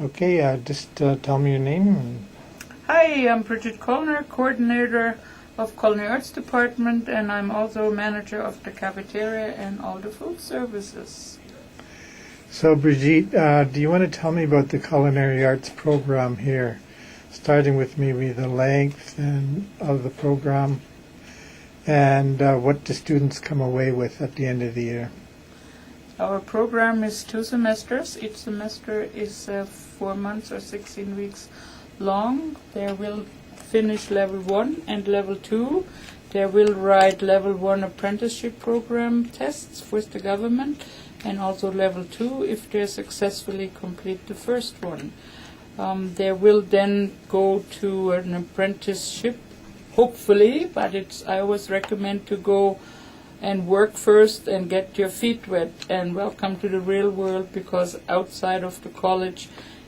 Okay, just tell me your name. Hi, I'm Brigitte, coordinator of Culinary Arts Department, and I'm also manager of the cafeteria and all the food services. So, Brigitte, do you want to tell me about the culinary arts program here, starting with maybe the length of the program and what the students come away with at the end of the year? Our program is 2 semesters. Each semester is 4 months or 16 weeks long. They will finish level 1 and level 2. They will write level 1 apprenticeship program tests with the government, and also level 2 if they successfully complete the first one. They will then go to an apprenticeship, hopefully, but I always recommend to go and work first and get your feet wet and welcome to the real world, because outside of the college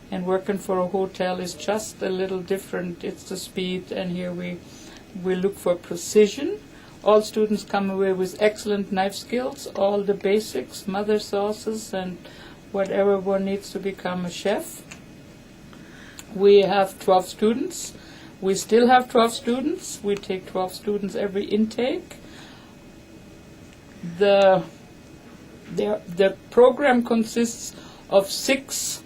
and working for a hotel is just a little different. It's the speed, and here we look for precision. All students come away with excellent knife skills, all the basics, mother sauces, and whatever one needs to become a chef. We have 12 students. We still have 12 students. We take 12 students every intake. The program consists of 6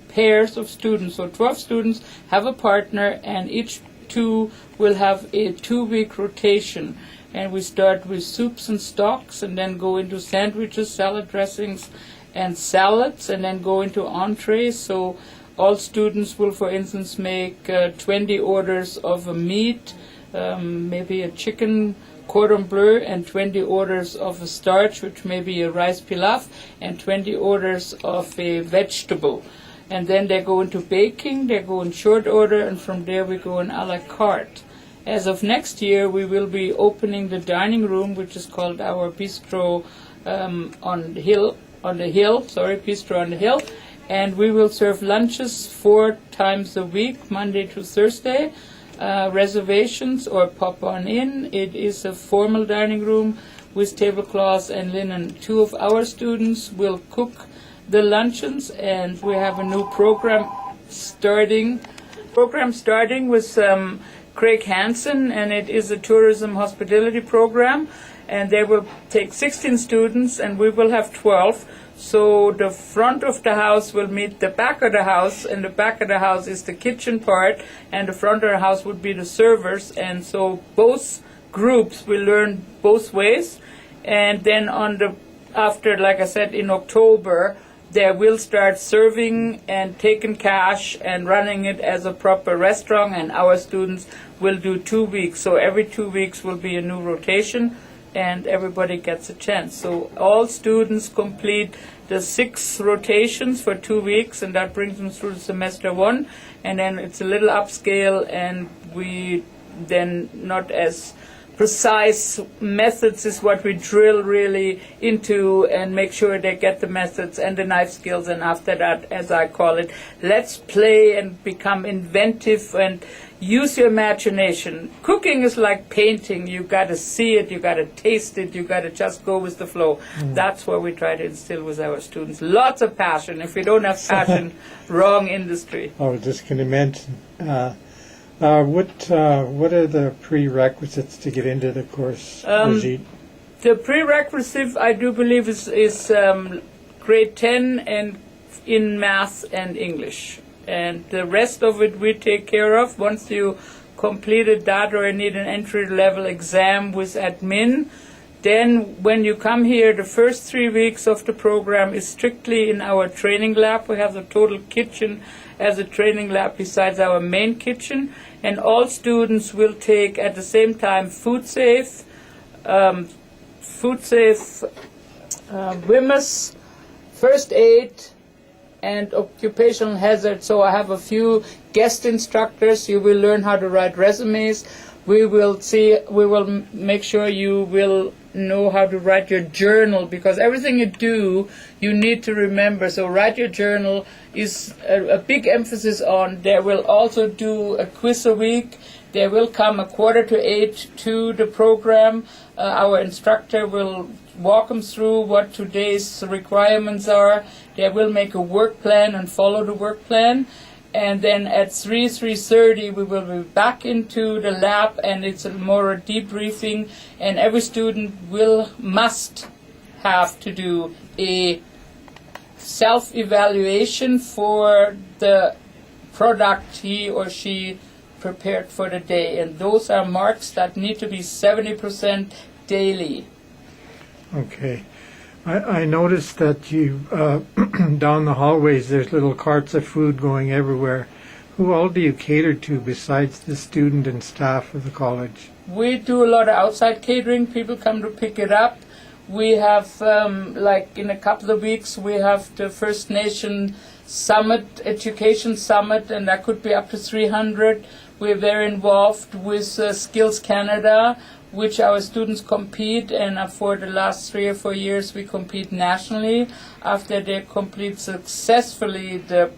pairs of students. So 12 students have a partner, and each 2 will have a 2-week rotation. And we start with soups and stocks, and then go into sandwiches, salad dressings, and salads, and then go into entrees. So all students will, for instance, make 20 orders of a meat, maybe a chicken cordon bleu, and 20 orders of a starch, which may be a rice pilaf, and 20 orders of a vegetable. And then they go into baking, they go in short order, and from there we go in a la carte. As of next year, we will be opening the dining room, which is called our bistro bistro on the hill, and we will serve lunches 4 times a week, Monday to Thursday. Reservations or pop on in. It is a formal dining room with tablecloths and linen. 2 of our students will cook the luncheons, and we have a new program starting with Craig Hansen, and it is a tourism hospitality program, and they will take 16 students, and we will have 12. So the front of the house will meet the back of the house, and the back of the house is the kitchen part, and the front of the house would be the servers. And so both groups will learn both ways. And then after, like I said, in October, they will start serving and taking cash and running it as a proper restaurant, and our students will do 2 weeks. So every 2 weeks will be a new rotation, and everybody gets a chance. So all students complete the 6 rotations for 2 weeks, and that brings them through semester 1, and then it's a little upscale, and we then not as precise methods is what we drill really into, and make sure they get the methods and the knife skills. And after that, as I call it, let's play and become inventive and use your imagination. Cooking is like painting. You got to see it, you got to taste it, you got to just go with the flow. That's what we try to instill with our students. Lots of passion. If we don't have passion, wrong industry. I was just going to mention, what are the prerequisites to get into the course, Brigitte? The prerequisite, I do believe, is grade 10 and in math and English. And the rest of it we take care of. Once you completed that, or you need an entry-level exam with admin, then when you come here, the first 3 weeks of the program is strictly in our training lab. We have the total kitchen as a training lab besides our main kitchen. And all students will take at the same time food safe, WIMAS, first aid, and occupational hazard. So I have a few guest instructors. You will learn how to write resumes. We will make sure you will know how to write your journal, because everything you do, you need to remember. So write your journal is a big emphasis on. They will also do a quiz a week. They will come 7:45 to the program. Our instructor will walk them through what today's requirements are. They will make a work plan and follow the work plan. And then at 3:30 we will be back into the lab, and it's more a debriefing, and every student must have to do a self-evaluation for the product he or she prepared for the day, and those are marks that need to be 70% daily. Okay. I noticed that you, down the hallways, there's little carts of food going everywhere. Who all do you cater to besides the student and staff of the college? We do a lot of outside catering. People come to pick it up. We have, like in a couple of weeks, we have the First Nation Summit, Education Summit, and that could be up to 300. We're very involved with Skills Canada, which our students compete, and for the last 3 or 4 years we compete nationally. After they complete successfully the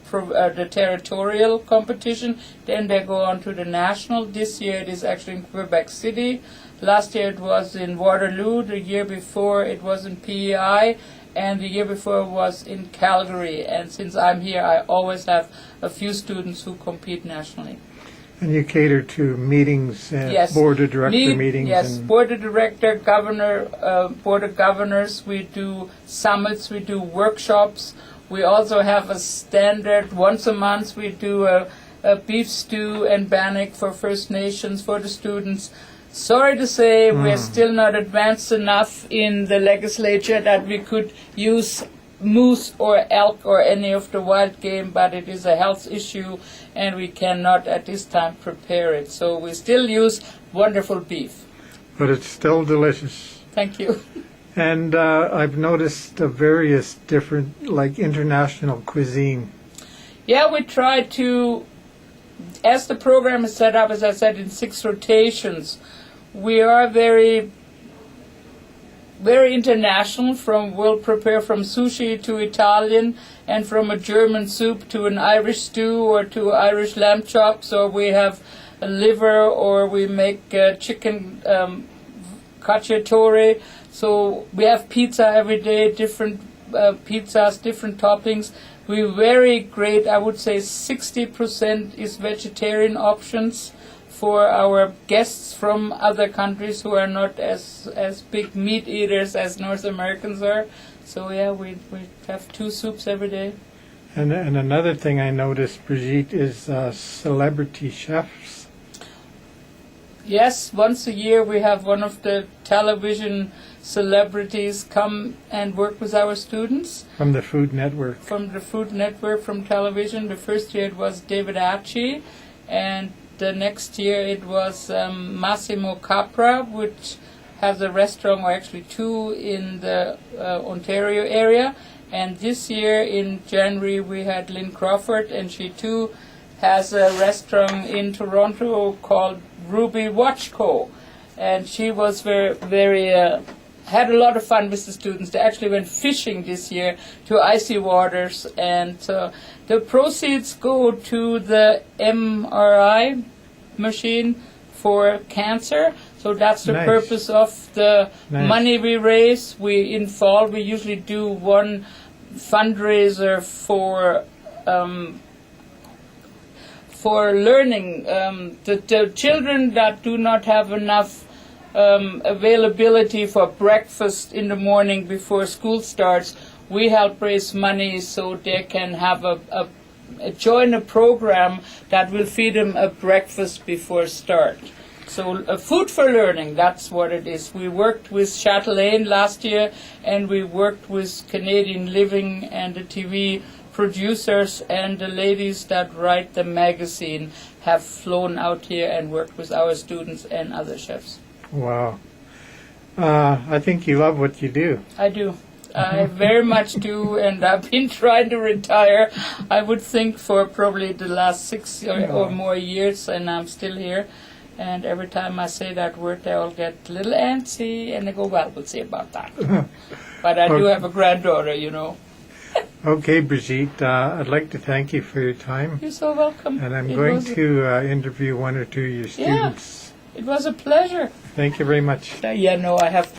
territorial competition, then they go on to the national. This year it is actually in Quebec City. Last year it was in Waterloo. The year before it was in PEI, and the year before was in Calgary. And since I'm here, I always have a few students who compete nationally. And you cater to meetings, Yes. board of director meetings? Yes, and board of director, governor, board of governors. We do summits, we do workshops. We also have a standard, once a month we do a beef stew and bannock for First Nations for the students. Sorry to say, we're still not advanced enough in the legislature that we could use moose or elk or any of the wild game, but it is a health issue and we cannot at this time prepare it. So we still use wonderful beef. But it's still delicious. Thank you. And I've noticed various different, like international cuisine. Yeah, we try to, as the program is set up, as I said, in 6 rotations, we are very international. We'll prepare from sushi to Italian, and from a German soup to an Irish stew or to Irish lamb chops, or we have a liver, or we make chicken cacciatore. So we have pizza every day, different pizzas, different toppings. We're very great. I would say 60% is vegetarian options for our guests from other countries who are not as big meat eaters as North Americans are. So yeah, we have 2 soups every day. And another thing I noticed, Brigitte, is celebrity chefs. Yes, once a year we have one of the television celebrities come and work with our students. From the Food Network. From the Food Network, from television. The first year it was David Atchie, and the next year it was Massimo Capra, which has a restaurant, or actually 2, in the Ontario area. And this year in January we had Lynn Crawford, and she too has a restaurant in Toronto called Ruby Watch Co. And she was very had a lot of fun with the students. They actually went fishing this year to icy waters, and the proceeds go to the MRI machine for cancer. So that's the Nice. purpose of the Nice. money we raise. In fall we usually do one fundraiser for learning. The children that do not have enough availability for breakfast in the morning before school starts, we help raise money so they can have join a program that will feed them a breakfast before start. So food for learning, that's what it is. We worked with Chatelaine last year, and we worked with Canadian Living and the TV producers, and the ladies that write the magazine have flown out here and worked with our students and other chefs. Wow. I think you love what you do. I do. I very much do, and I've been trying to retire, I would think, for probably the last 6 or more years, and I'm still here. And every time I say that word, they all get a little antsy, and they go, well, we'll see about that. But I do have a granddaughter, you know. Okay, Brigitte, I'd like to thank you for your time. You're so welcome. And I'm going to interview 1 or 2 of your students. It was a pleasure. Thank you very much. Yeah, no, I have